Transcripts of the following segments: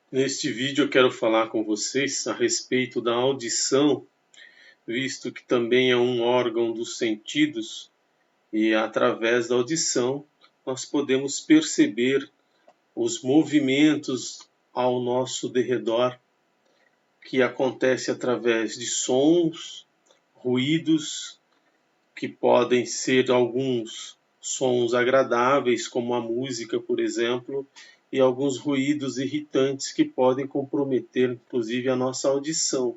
Neste vídeo eu quero falar com vocês a respeito da audição, visto que também é um órgão dos sentidos e através da audição nós podemos perceber os movimentos ao nosso derredor que acontece através de sons, ruídos, que podem ser alguns sons agradáveis, como a música, por exemplo, e alguns ruídos irritantes que podem comprometer, inclusive, a nossa audição.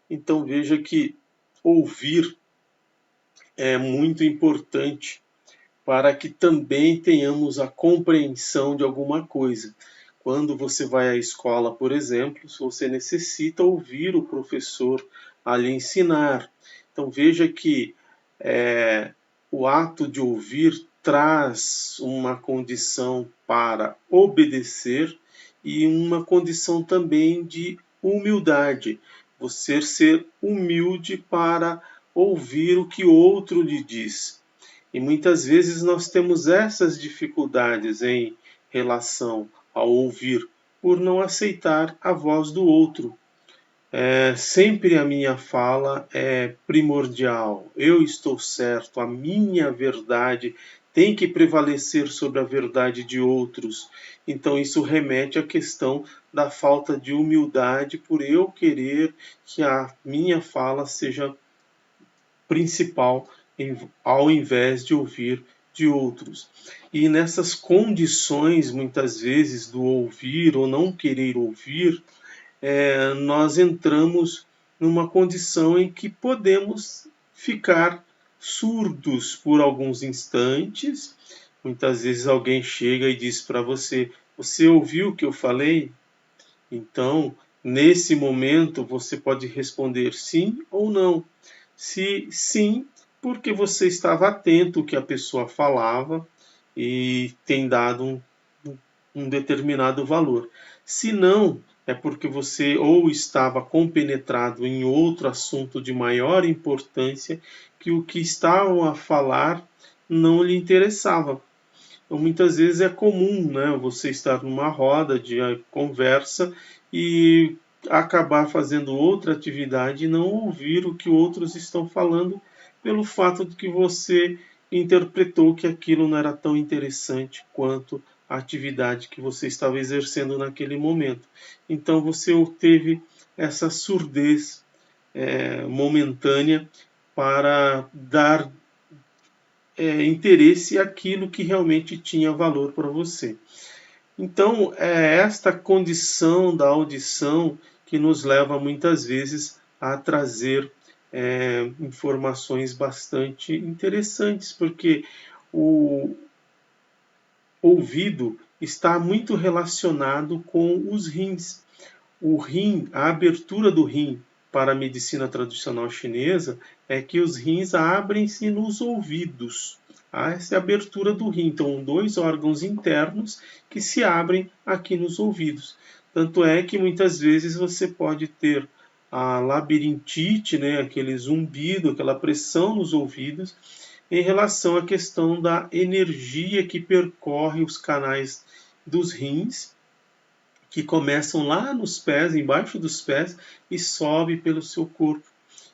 Então veja que ouvir é muito importante para que também tenhamos a compreensão de alguma coisa. Quando você vai à escola, por exemplo, você necessita ouvir o professor a lhe ensinar. Então veja que o ato de ouvir traz uma condição para obedecer e uma condição também de humildade. Você ser humilde para ouvir o que outro lhe diz. E muitas vezes nós temos essas dificuldades em relação ao ouvir, por não aceitar a voz do outro. Sempre a minha fala é primordial. Eu estou certo, a minha verdade tem que prevalecer sobre a verdade de outros. Então isso remete à questão da falta de humildade por eu querer que a minha fala seja principal ao invés de ouvir de outros. E nessas condições, muitas vezes, do ouvir ou não querer ouvir, nós entramos numa condição em que podemos ficar surdos por alguns instantes. Muitas vezes alguém chega e diz para você: "Você ouviu o que eu falei?" Então, nesse momento, você pode responder sim ou não. Se sim, porque você estava atento ao que a pessoa falava e tem dado um determinado valor. Se não, é porque você ou estava compenetrado em outro assunto de maior importância que o que estavam a falar não lhe interessava. Então, muitas vezes é comum, né, você estar numa roda de conversa e acabar fazendo outra atividade e não ouvir o que outros estão falando pelo fato de que você interpretou que aquilo não era tão interessante quanto a atividade que você estava exercendo naquele momento. Então você teve essa surdez momentânea para dar interesse àquilo que realmente tinha valor para você. Então, é esta condição da audição que nos leva muitas vezes a trazer informações bastante interessantes, porque o ouvido está muito relacionado com os rins. O rim, a abertura do rim para a medicina tradicional chinesa é que os rins abrem-se nos ouvidos. Essa é a abertura do rim. Então, dois órgãos internos que se abrem aqui nos ouvidos. Tanto é que muitas vezes você pode ter a labirintite, né, aquele zumbido, aquela pressão nos ouvidos, em relação à questão da energia que percorre os canais dos rins, que começam lá nos pés, embaixo dos pés, e sobe pelo seu corpo,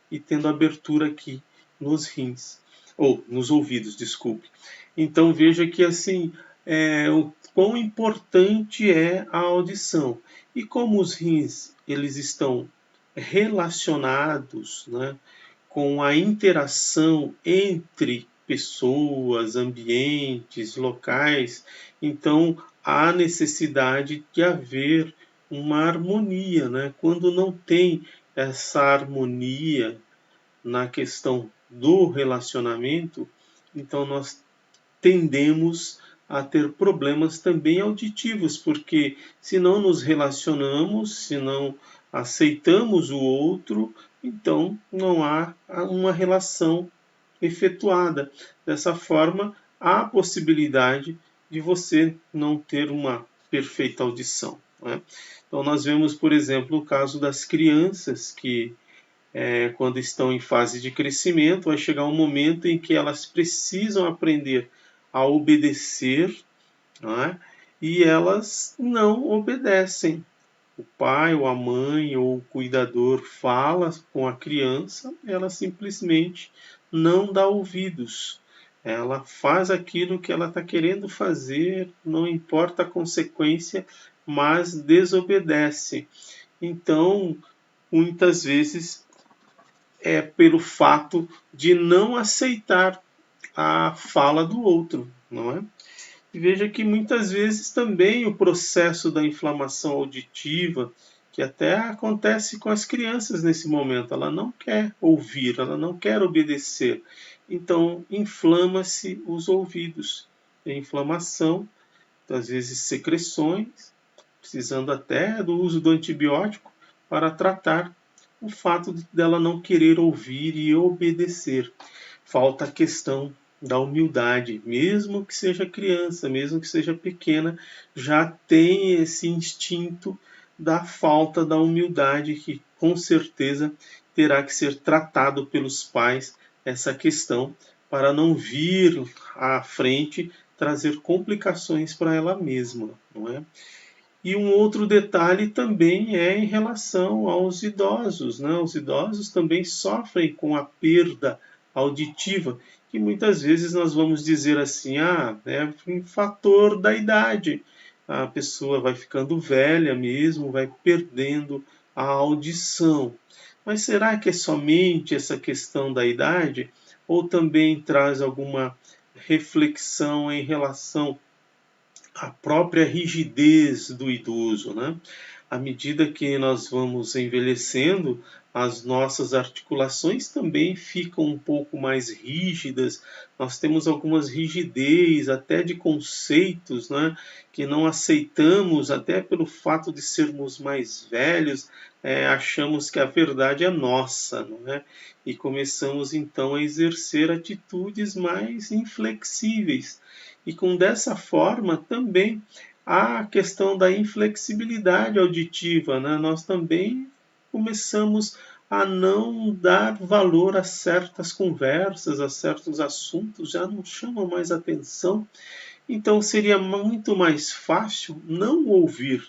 e tendo abertura aqui nos rins, ou nos ouvidos, desculpe. Então veja que assim, o quão importante é a audição. E como os rins eles estão relacionados, né, com a interação entre pessoas, ambientes, locais, então há necessidade de haver uma harmonia, né? Quando não tem essa harmonia na questão do relacionamento, então nós tendemos a ter problemas também auditivos, porque se não nos relacionamos, se não aceitamos o outro, então não há uma relação efetuada. Dessa forma, há a possibilidade de você não ter uma perfeita audição, né? Então, nós vemos, por exemplo, o caso das crianças que, quando estão em fase de crescimento, vai chegar um momento em que elas precisam aprender a obedecer, não é? E elas não obedecem. o pai ou a mãe ou o cuidador fala com a criança, ela simplesmente não dá ouvidos. Ela faz aquilo que ela está querendo fazer, não importa a consequência, mas desobedece. Então, muitas vezes é pelo fato de não aceitar a fala do outro, não é? E veja que muitas vezes também o processo da inflamação auditiva, que até acontece com as crianças nesse momento, ela não quer ouvir, ela não quer obedecer. Então, inflama-se os ouvidos. Tem inflamação, às vezes secreções, precisando até do uso do antibiótico para tratar o fato dela não querer ouvir e obedecer. Falta a questão da humildade, mesmo que seja criança, mesmo que seja pequena, já tem esse instinto da falta da humildade que com certeza terá que ser tratado pelos pais essa questão para não vir à frente trazer complicações para ela mesma, não é? E um outro detalhe também é em relação aos idosos, né? Os idosos também sofrem com a perda auditiva, que muitas vezes nós vamos dizer assim, é um fator da idade. A pessoa vai ficando velha mesmo, vai perdendo a audição. Mas será que é somente essa questão da idade? Ou também traz alguma reflexão em relação a própria rigidez do idoso, né? À medida que nós vamos envelhecendo, as nossas articulações também ficam um pouco mais rígidas. Nós temos algumas rigidez até de conceitos, né, que não aceitamos até pelo fato de sermos mais velhos. Achamos que a verdade é nossa, não é? E começamos então a exercer atitudes mais inflexíveis. E com dessa forma também a questão da inflexibilidade auditiva, né? Nós também começamos a não dar valor a certas conversas, a certos assuntos, já não chamam mais atenção. Então seria muito mais fácil não ouvir.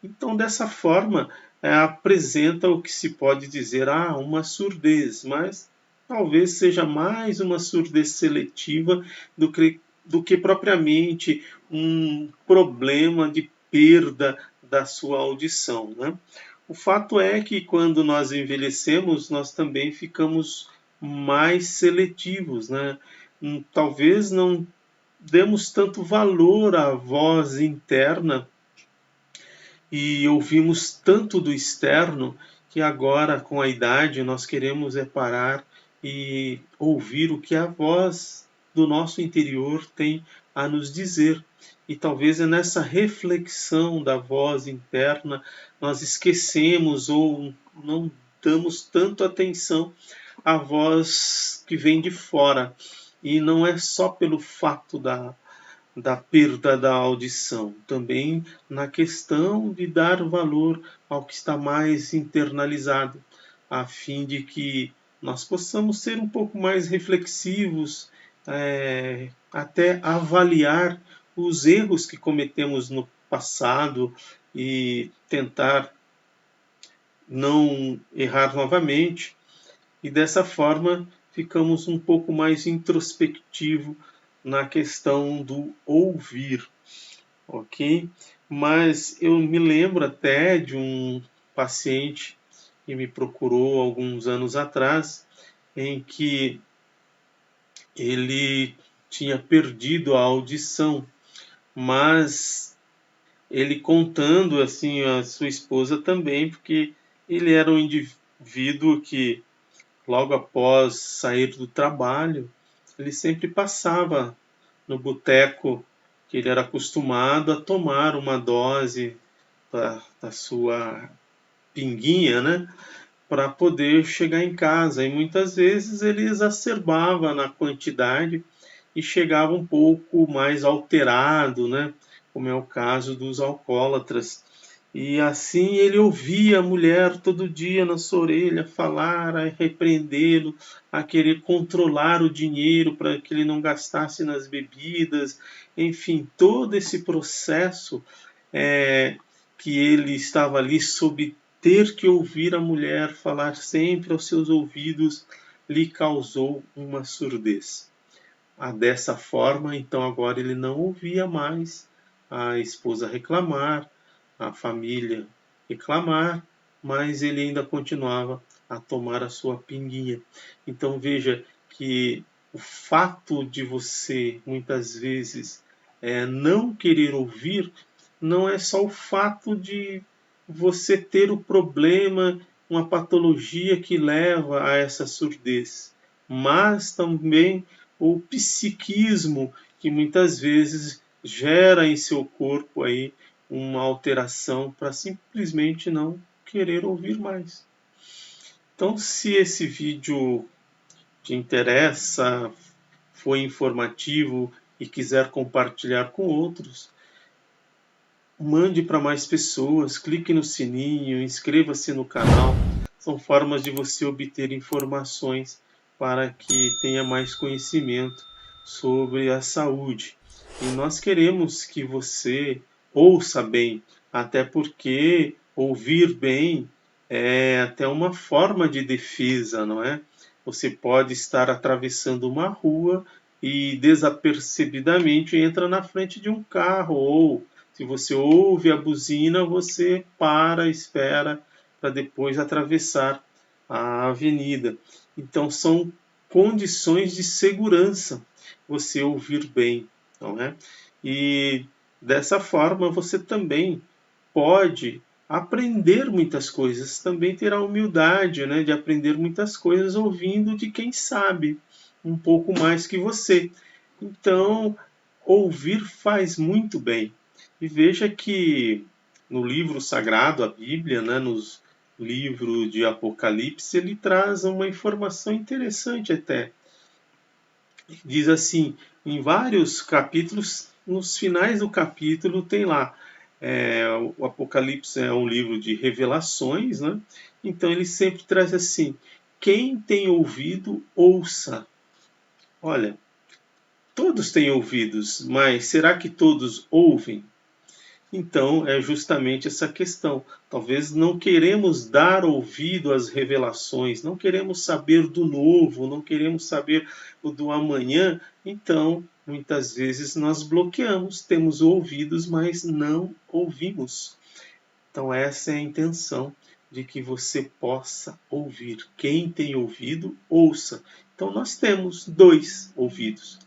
Então dessa forma apresenta o que se pode dizer, uma surdez, mas talvez seja mais uma surdez seletiva do que propriamente um problema de perda da sua audição, né? O fato é que quando nós envelhecemos, nós também ficamos mais seletivos, né? Talvez não demos tanto valor à voz interna e ouvimos tanto do externo que agora, com a idade, nós queremos parar e ouvir o que a voz do nosso interior tem a nos dizer. E talvez é nessa reflexão da voz interna nós esquecemos ou não damos tanto atenção à voz que vem de fora. E não é só pelo fato da perda da audição, também na questão de dar valor ao que está mais internalizado, a fim de que nós possamos ser um pouco mais reflexivos, até avaliar os erros que cometemos no passado e tentar não errar novamente. E dessa forma ficamos um pouco mais introspectivo na questão do ouvir, ok? Mas eu me lembro até de um paciente que me procurou alguns anos atrás, em que ele tinha perdido a audição, mas ele contando assim a sua esposa também, porque ele era um indivíduo que logo após sair do trabalho, ele sempre passava no boteco que ele era acostumado a tomar uma dose da sua pinguinha, né, para poder chegar em casa. E muitas vezes ele exacerbava na quantidade e chegava um pouco mais alterado, né, como é o caso dos alcoólatras. E assim ele ouvia a mulher todo dia na sua orelha falar, a repreendê-lo, a querer controlar o dinheiro para que ele não gastasse nas bebidas. Enfim, todo esse processo que ele estava ali sob ter que ouvir a mulher falar sempre aos seus ouvidos, lhe causou uma surdez. Dessa forma, então agora ele não ouvia mais a esposa reclamar, a família reclamar, mas ele ainda continuava a tomar a sua pinguinha. Então veja que o fato de você muitas vezes não querer ouvir não é só o fato de você ter o problema, uma patologia que leva a essa surdez, mas também o psiquismo que muitas vezes gera em seu corpo aí uma alteração para simplesmente não querer ouvir mais. Então, se esse vídeo te interessa, foi informativo e quiser compartilhar com outros, mande para mais pessoas, clique no sininho, inscreva-se no canal. São formas de você obter informações para que tenha mais conhecimento sobre a saúde. E nós queremos que você ouça bem, até porque ouvir bem é até uma forma de defesa, não é? Você pode estar atravessando uma rua e desapercebidamente entra na frente de um carro, ou se você ouve a buzina, você para, espera para depois atravessar a avenida. Então são condições de segurança você ouvir bem, não é? E dessa forma você também pode aprender muitas coisas, também ter a humildade, né, de aprender muitas coisas ouvindo de quem sabe um pouco mais que você. Então, ouvir faz muito bem. E veja que no livro sagrado, a Bíblia, né, nos livros de Apocalipse, ele traz uma informação interessante até. Diz assim, em vários capítulos, nos finais do capítulo tem lá, o Apocalipse é um livro de revelações, né? Então ele sempre traz assim, quem tem ouvido, ouça. Olha, todos têm ouvidos, mas será que todos ouvem? Então é justamente essa questão. Talvez não queremos dar ouvido às revelações, não queremos saber do novo, não queremos saber o do amanhã. Então, muitas vezes nós bloqueamos, temos ouvidos, mas não ouvimos. Então essa é a intenção de que você possa ouvir. Quem tem ouvido, ouça. Então nós temos 2 ouvidos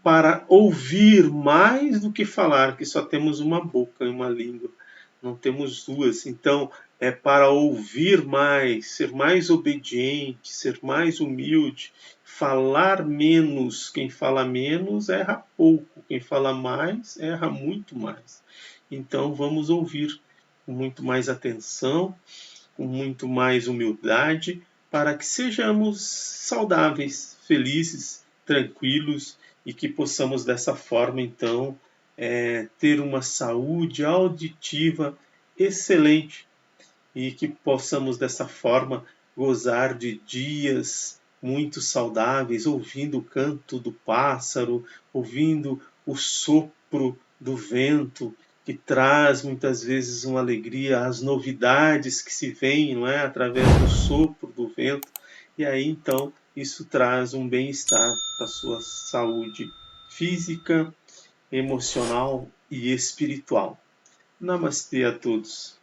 para ouvir mais do que falar, que só temos uma boca e uma língua, não temos 2. Então, é para ouvir mais, ser mais obediente, ser mais humilde, falar menos. Quem fala menos erra pouco, quem fala mais erra muito mais. Então, vamos ouvir com muito mais atenção, com muito mais humildade, para que sejamos saudáveis, felizes, tranquilos e que possamos dessa forma, então, ter uma saúde auditiva excelente e que possamos dessa forma gozar de dias muito saudáveis, ouvindo o canto do pássaro, ouvindo o sopro do vento, que traz muitas vezes uma alegria, as novidades que se veem, não é, através do sopro do vento, e aí então isso traz um bem-estar para a sua saúde física, emocional e espiritual. Namastê a todos.